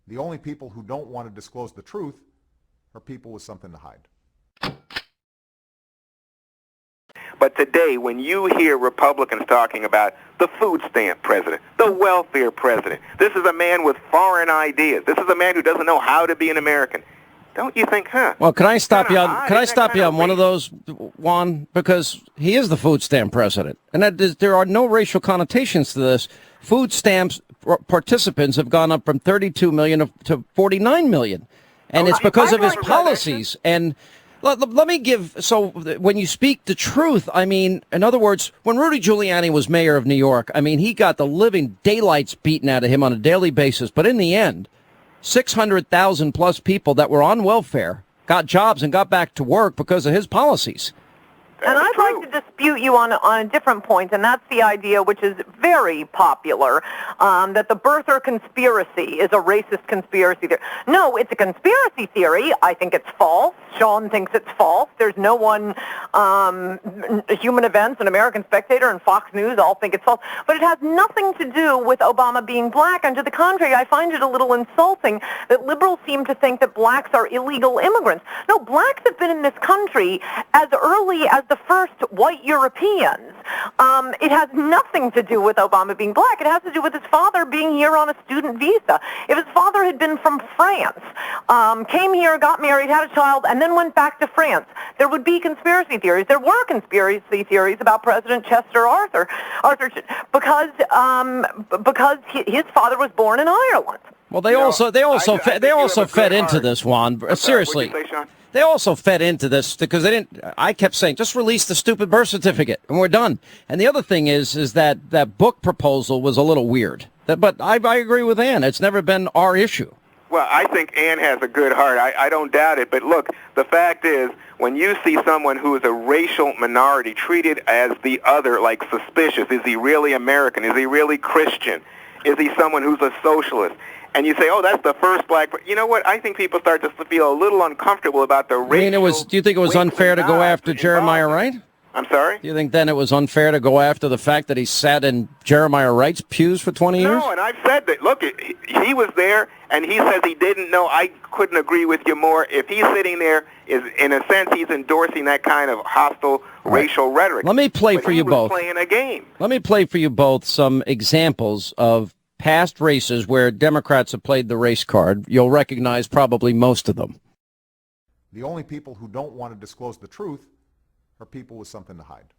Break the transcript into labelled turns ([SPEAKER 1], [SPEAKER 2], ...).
[SPEAKER 1] The only people who don't want to disclose the truth are people with something to hide.
[SPEAKER 2] But today, when you hear Republicans talking about the food stamp president, the welfare president, this is a man with foreign ideas. This is a man who doesn't know how to be an American. Don't you think, huh?
[SPEAKER 3] Well, can I stop you on? Can I stop you on one of those, Juan? Because he is the food stamp president, and there are no racial connotations to this. Food stamps participants have gone up from 32 million to 49 million, and it's because of his policies. And let me give, so when you speak the truth, I mean, in other words, when Rudy Giuliani was mayor of New York, I mean, he got the living daylights beaten out of him on a daily basis. But in the end, 600,000 plus people that were on welfare got jobs and got back to work because of his policies.
[SPEAKER 4] And I'd like to dispute you on a different point, and that's the idea, which is very popular, that the birther conspiracy is a racist conspiracy theory. No, it's a conspiracy theory. I think it's false. Sean thinks it's false. There's no one, Human Events and American Spectator and Fox News all think it's false. But it has nothing to do with Obama being black. And to the contrary, I find it a little insulting that liberals seem to think that blacks are illegal immigrants. No, blacks have been in this country as early as the first white Europeans. It has nothing to do with Obama being black. It has to do with his father being here on a student visa. If his father had been from France, came here, got married, had a child, and then went back to France, there would be conspiracy theories. There were conspiracy theories about President Chester Arthur because his father was born in Ireland.
[SPEAKER 3] Well, they also fed into this, Juan. Seriously.
[SPEAKER 2] What'd you say, Sean?
[SPEAKER 3] They also fed into this because they didn't. I kept saying, just release the stupid birth certificate and we're done. And the other thing is that book proposal was a little weird. But I agree with Ann. It's never been our issue.
[SPEAKER 2] Well, I think Ann has a good heart. I don't doubt it. But look, the fact is, when you see someone who is a racial minority treated as the other, like suspicious, is he really American? Is he really Christian? Is he someone who's a socialist? And you say, oh, that's the first black. You know what? I think people start to feel a little uncomfortable about the racial.
[SPEAKER 3] Do you think it was unfair to go after Jeremiah Wright?
[SPEAKER 2] I'm sorry?
[SPEAKER 3] Do you think then it was unfair to go after the fact that he sat in Jeremiah Wright's pews for 20 years?
[SPEAKER 2] No, and I've said that. Look, he was there, and he says he didn't know. I couldn't agree with you more. If he's sitting there, is in a sense, he's endorsing that kind of hostile racial rhetoric.
[SPEAKER 3] Let me play for you both.
[SPEAKER 2] Playing a game.
[SPEAKER 3] Let me play for you both some examples of past races where Democrats have played the race card. You'll recognize probably most of them.
[SPEAKER 1] The only people who don't want to disclose the truth are people with something to hide.